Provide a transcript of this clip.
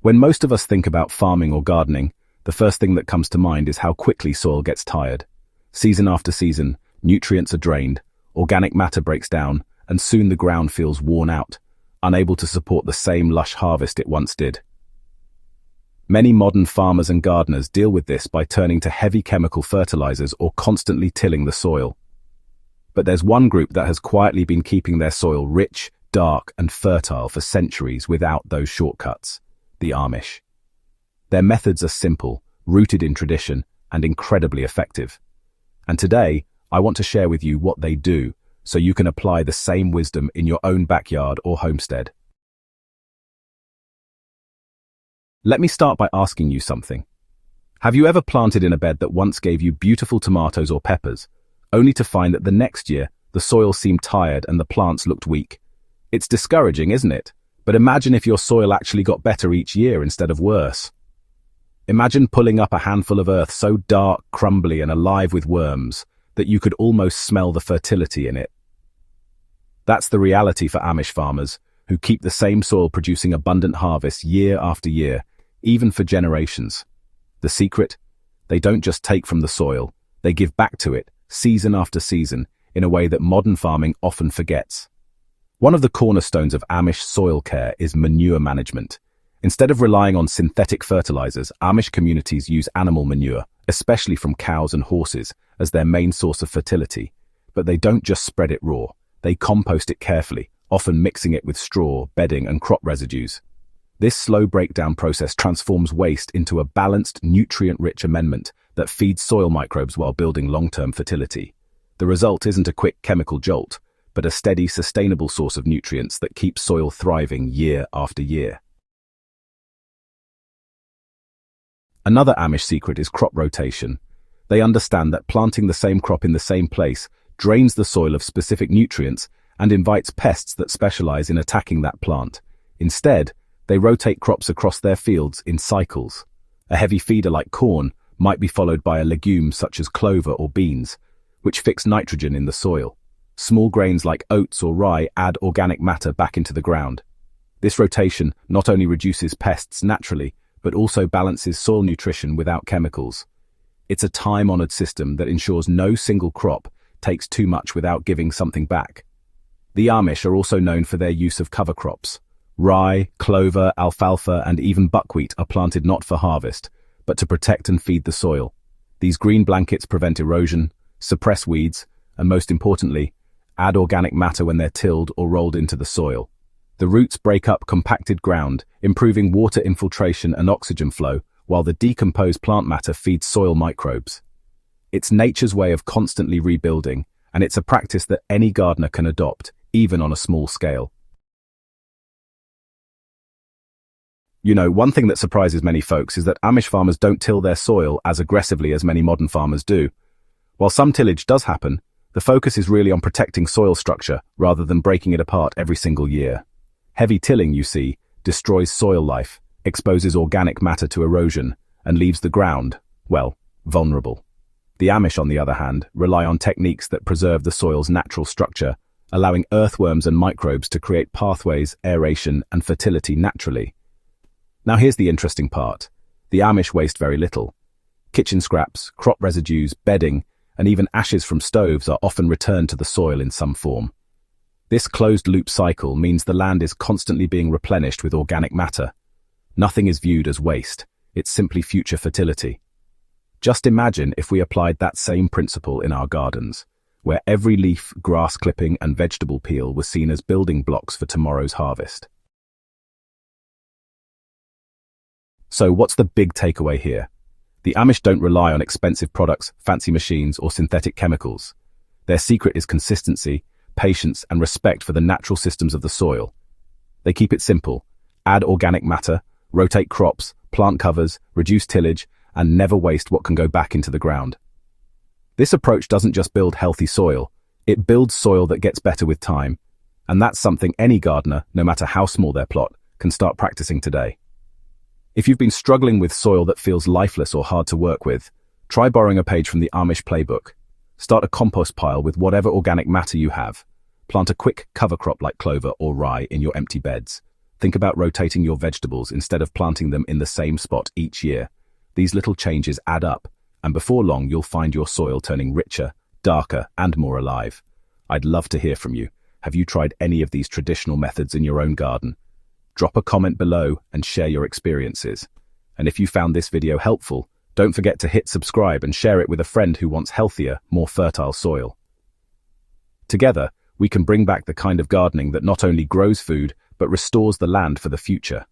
When most of us think about farming or gardening, the first thing that comes to mind is how quickly soil gets tired. Season after season, nutrients are drained, organic matter breaks down, and soon the ground feels worn out, unable to support the same lush harvest it once did. Many modern farmers and gardeners deal with this by turning to heavy chemical fertilizers or constantly tilling the soil. But there's one group that has quietly been keeping their soil rich, dark, and fertile for centuries without those shortcuts: the Amish. Their methods are simple, rooted in tradition, and incredibly effective. And today, I want to share with you what they do, so you can apply the same wisdom in your own backyard or homestead. Let me start by asking you something. Have you ever planted in a bed that once gave you beautiful tomatoes or peppers, only to find that the next year the soil seemed tired and the plants looked weak? It's discouraging, isn't it? But imagine if your soil actually got better each year instead of worse. Imagine pulling up a handful of earth so dark, crumbly, and alive with worms that you could almost smell the fertility in it. That's the reality for Amish farmers, who keep the same soil producing abundant harvests year after year, even for generations. The secret? They don't just take from the soil, they give back to it, season after season, in a way that modern farming often forgets. One of the cornerstones of Amish soil care is manure management. Instead of relying on synthetic fertilizers, Amish communities use animal manure, especially from cows and horses, as their main source of fertility. But they don't just spread it raw. They compost it carefully, often mixing it with straw, bedding, and crop residues. This slow breakdown process transforms waste into a balanced, nutrient-rich amendment that feeds soil microbes while building long-term fertility. The result isn't a quick chemical jolt, but a steady, sustainable source of nutrients that keeps soil thriving year after year. Another Amish secret is crop rotation. They understand that planting the same crop in the same place drains the soil of specific nutrients and invites pests that specialize in attacking that plant. Instead, they rotate crops across their fields in cycles. A heavy feeder like corn might be followed by a legume such as clover or beans, which fix nitrogen in the soil. Small grains like oats or rye add organic matter back into the ground. This rotation not only reduces pests naturally, but also balances soil nutrition without chemicals. It's a time-honored system that ensures no single crop takes too much without giving something back. The Amish are also known for their use of cover crops. Rye, clover, alfalfa, and even buckwheat are planted not for harvest, but to protect and feed the soil. These green blankets prevent erosion, suppress weeds, and most importantly, add organic matter when they're tilled or rolled into the soil. The roots break up compacted ground, improving water infiltration and oxygen flow, while the decomposed plant matter feeds soil microbes. It's nature's way of constantly rebuilding, and it's a practice that any gardener can adopt, even on a small scale. You know, one thing that surprises many folks is that Amish farmers don't till their soil as aggressively as many modern farmers do. While some tillage does happen, the focus is really on protecting soil structure rather than breaking it apart every single year. Heavy tilling, you see, destroys soil life, exposes organic matter to erosion, and leaves the ground, well, vulnerable. The Amish, on the other hand, rely on techniques that preserve the soil's natural structure, allowing earthworms and microbes to create pathways, aeration, and fertility naturally. Now here's the interesting part. The Amish waste very little. Kitchen scraps, crop residues, bedding, and even ashes from stoves are often returned to the soil in some form. This closed-loop cycle means the land is constantly being replenished with organic matter. Nothing is viewed as waste, it's simply future fertility. Just imagine if we applied that same principle in our gardens, where every leaf, grass clipping, and vegetable peel was seen as building blocks for tomorrow's harvest. So what's the big takeaway here? The Amish don't rely on expensive products, fancy machines, or synthetic chemicals. Their secret is consistency, patience, and respect for the natural systems of the soil. They keep it simple: add organic matter, rotate crops, plant covers, reduce tillage, and never waste what can go back into the ground. This approach doesn't just build healthy soil, it builds soil that gets better with time, and that's something any gardener, no matter how small their plot, can start practicing today. If you've been struggling with soil that feels lifeless or hard to work with, try borrowing a page from the Amish playbook. Start a compost pile with whatever organic matter you have. Plant a quick cover crop like clover or rye in your empty beds. Think about rotating your vegetables instead of planting them in the same spot each year. These little changes add up, and before long you'll find your soil turning richer, darker, and more alive. I'd love to hear from you. Have you tried any of these traditional methods in your own garden? Drop a comment below and share your experiences. And if you found this video helpful, don't forget to hit subscribe and share it with a friend who wants healthier, more fertile soil. Together, we can bring back the kind of gardening that not only grows food, but restores the land for the future.